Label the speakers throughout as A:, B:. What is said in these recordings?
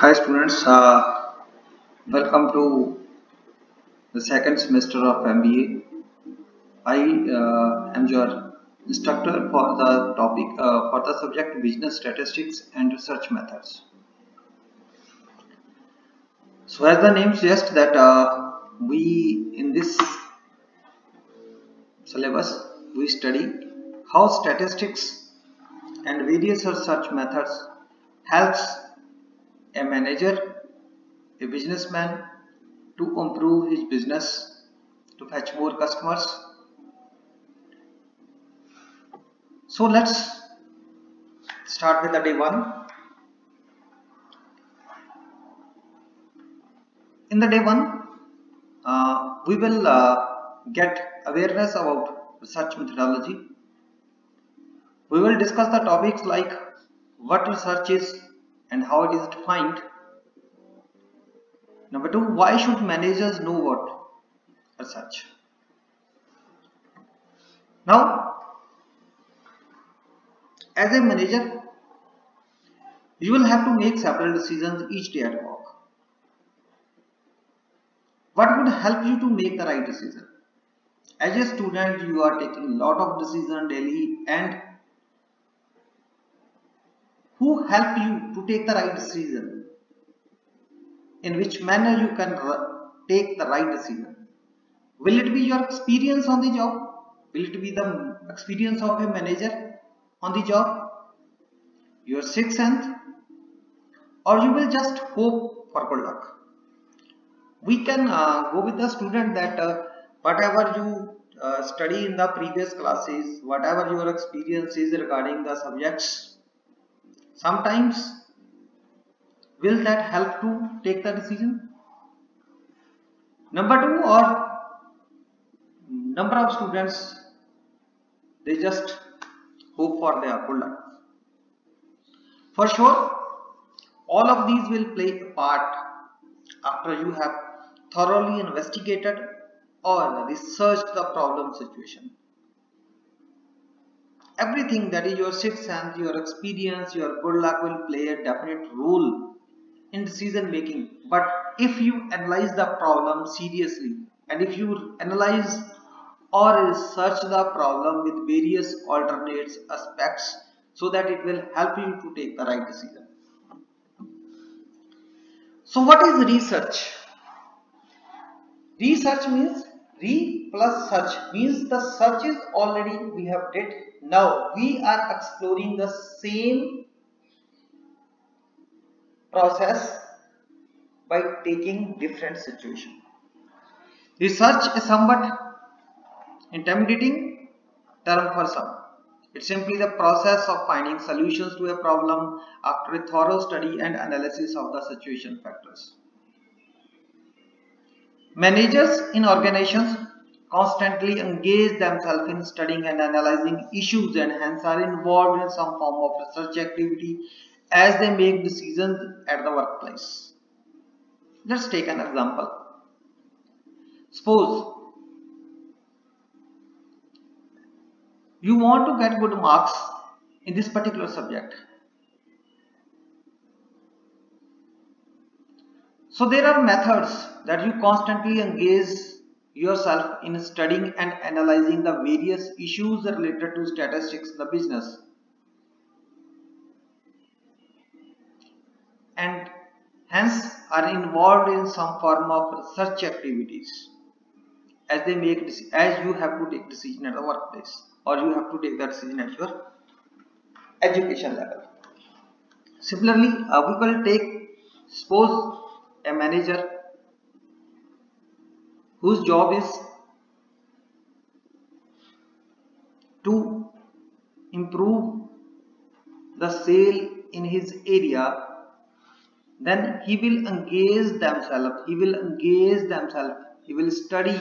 A: Hi students, welcome to the second semester of MBA. I am your instructor for the topic for the subject business statistics and research methods. So as the name suggests that we in this syllabus we study how statistics and various research methods helps a manager, a businessman to improve his business, to fetch more customers. So let's start with the day one. In the day one, we will get awareness about research methodology. We will discuss the topics like what research is and how it is defined. Number two, why should managers know what research? Now, as a manager, you will have to make several decisions each day at work. What would help you to make the right decision? As a student, you are taking a lot of decisions daily, and who help you to take the right decision? In which manner you can take the right decision? Will it be your experience on the job? Will it be the experience of a manager on the job? Your sixth sense? Or you will just hope for good luck? We can go with the student that whatever you study in the previous classes, whatever your experience is regarding the subjects, sometimes will that help to take the decision? Number two, or number of students, they just hope for their good luck. For sure, all of these will play a part after you have thoroughly investigated or researched the problem situation. Everything that is your sixth sense, your experience, your good luck will play a definite role in decision making. But if you analyze the problem seriously, and if you analyze or research the problem with various alternate aspects, so that it will help you to take the right decision. So what is research? Research means re plus search means the search is already we have did. Now we are exploring the same process by taking different situation. Research is somewhat intimidating term for some. It's simply the process of finding solutions to a problem after a thorough study and analysis of the situation factors. Managers in organizations constantly engage themselves in studying and analyzing issues, and hence are involved in some form of research activity as they make decisions at the workplace. Let's take an example. Suppose you want to get good marks in this particular subject. So there are methods that you constantly engage yourself in studying and analyzing the various issues related to statistics in the business, and hence are involved in some form of research activities as they make as you have to take decision at the workplace, or you have to take that decision at your education level. Similarly, we will take, suppose, a manager whose job is to improve the sale in his area. Then he will engage themselves, he will study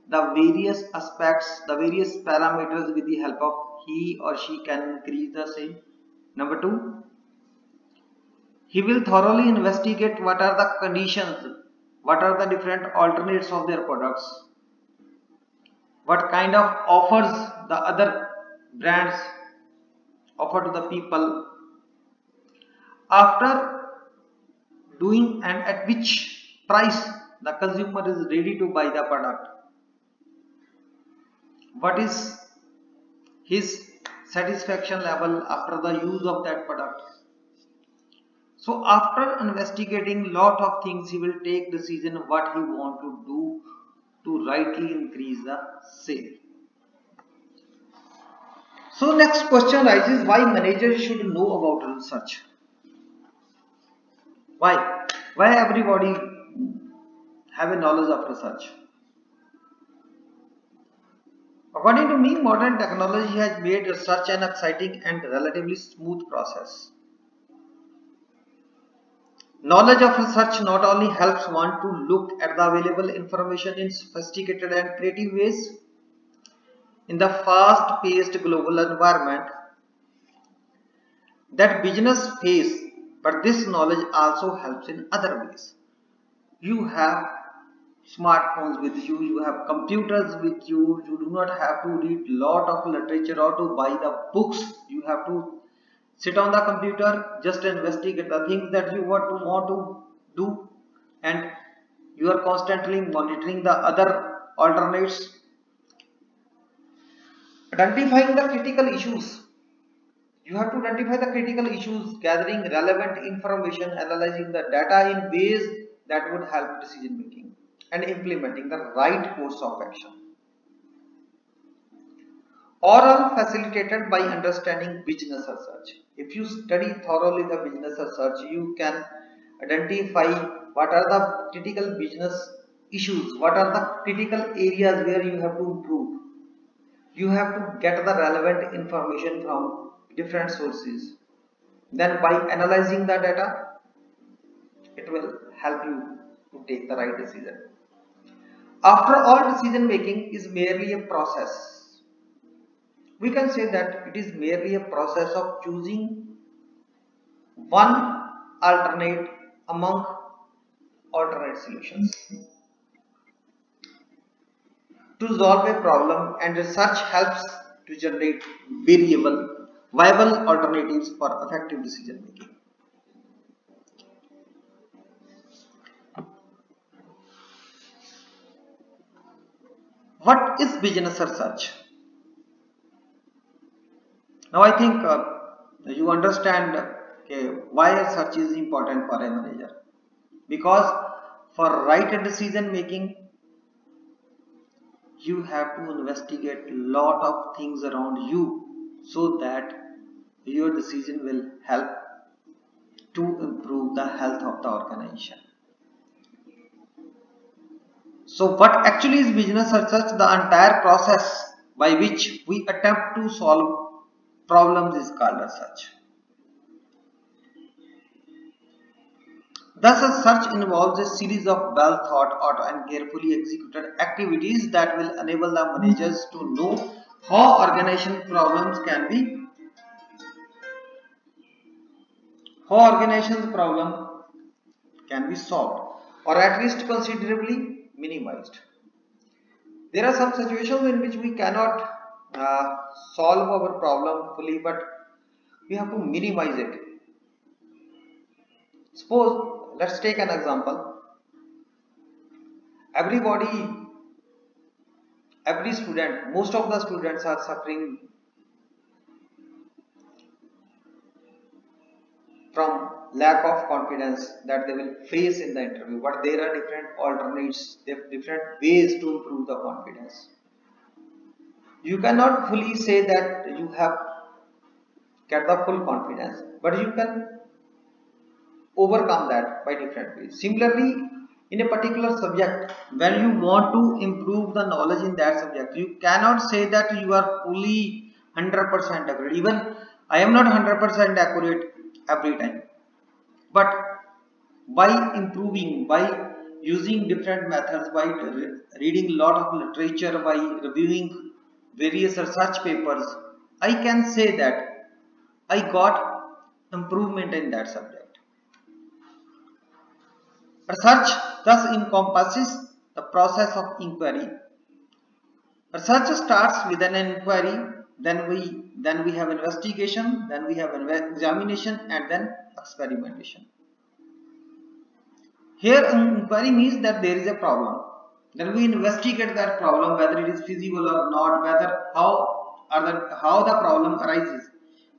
A: the various aspects, the various parameters with the help of he or she can increase the sale. Number two, he will thoroughly investigate what are the conditions, what are the different alternates of their products, what kind of offers the other brands offer to the people. After doing and at which price the consumer is ready to buy the product. What is his satisfaction level after the use of that product. So after investigating lot of things, he will take decision what he want to do to rightly increase the sale. So next question arises, why managers should know about research? Why? Why everybody have a knowledge of research? According to me, modern technology has made research an exciting and relatively smooth process. Knowledge of research not only helps one to look at the available information in sophisticated and creative ways in the fast-paced global environment that business face, but this knowledge also helps in other ways. You have smartphones with you, you have computers with you, you do not have to read lot of literature or to buy the books. You have to sit on the computer, just investigate the things that you want to do, and you are constantly monitoring the other alternates. Identifying the critical issues. You have to identify the critical issues, gathering relevant information, analyzing the data in ways that would help decision making, and implementing the right course of action. All facilitated by understanding business research. If you study thoroughly the business research, you can identify what are the critical business issues, what are the critical areas where you have to improve. You have to get the relevant information from different sources. Then by analyzing the data, it will help you to take the right decision. After all, decision making is merely a process. We can say that it is merely a process of choosing one alternate among alternate solutions to solve a problem, and research helps to generate viable alternatives for effective decision making. What is business research? Now I think you understand why research is important for a manager. Because for right decision making, you have to investigate a lot of things around you so that your decision will help to improve the health of the organization. So what actually is business research? The entire process by which we attempt to solve problems is called research. Thus, research involves a series of well thought out and carefully executed activities that will enable the managers to know how organizational problems can be solved, or at least considerably minimized. There are some situations in which we cannot solve our problem fully, but we have to minimize it. Suppose, let's take an example. Every student, most of the students are suffering from lack of confidence that they will face in the interview, but there are different alternates, different ways to improve the confidence. You cannot fully say that you have get the full confidence, but you can overcome that by different ways. Similarly, in a particular subject, when you want to improve the knowledge in that subject, you cannot say that you are fully 100% accurate. Even I am not 100% accurate every time, but by improving, by using different methods, by reading a lot of literature, by reviewing various research papers, I can say that I got improvement in that subject. Research thus encompasses the process of inquiry. Research starts with an inquiry, then we have investigation, then we have examination, and then experimentation. Here inquiry means that there is a problem. Then we investigate that problem, whether it is feasible or not, whether how the problem arises.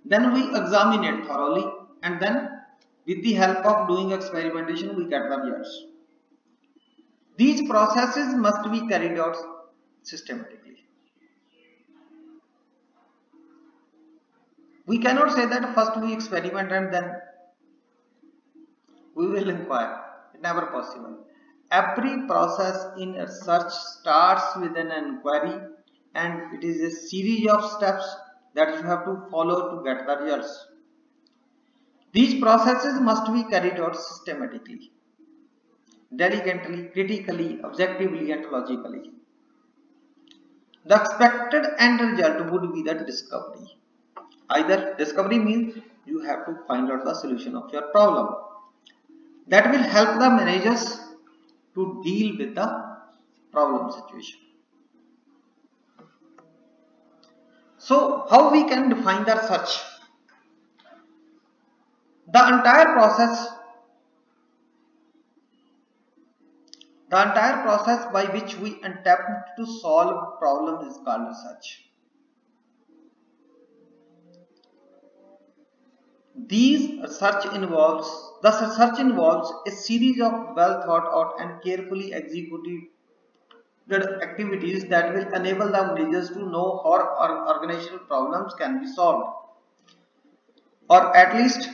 A: Then we examine it thoroughly, and then with the help of doing experimentation we get the results. These processes must be carried out systematically. We cannot say that first we experiment and then we will inquire. Never possible. Every process in research starts with an inquiry, and it is a series of steps that you have to follow to get the results. These processes must be carried out systematically, diligently, critically, objectively, and logically. The expected end result would be the discovery. Either discovery means you have to find out the solution of your problem. That will help the managers to deal with the problem situation. So, how we can define the research? The entire process by which we attempt to solve problem is called research. The research involves a series of well thought out and carefully executed activities that will enable the managers to know how organizational problems can be solved, or at least